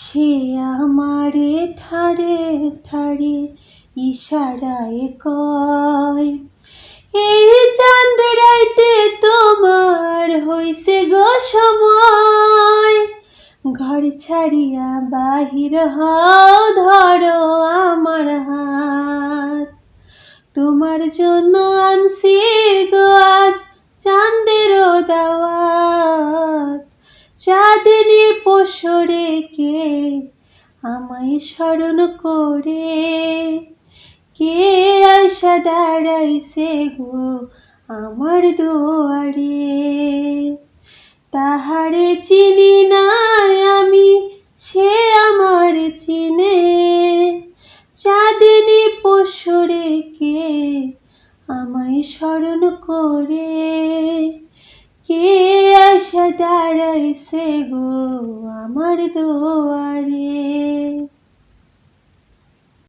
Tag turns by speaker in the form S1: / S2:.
S1: সে আমারে ঠারে ঠারে ইশারায় কয়, এই চাঁদ রাইতে তোমার হইছে গো সময়। ঘর ছাড়িয়া বাহির হও, ধরো আমার হাত, তোমার জন্য আনছি গো আজ চাঁদেরও দাওয়াত। চাঁদনি পশরে কে আমায় স্মরণ করে, কে আইসা দাঁড়াইছে গো আমার দুয়ারে। তাহারে চিনি না আমি, সে আমার চিনে, চাঁদনি পশরে কে আমায় স্মরণ করে, কে আইসা দাঁড়াইছে গো আমার দুয়ারে।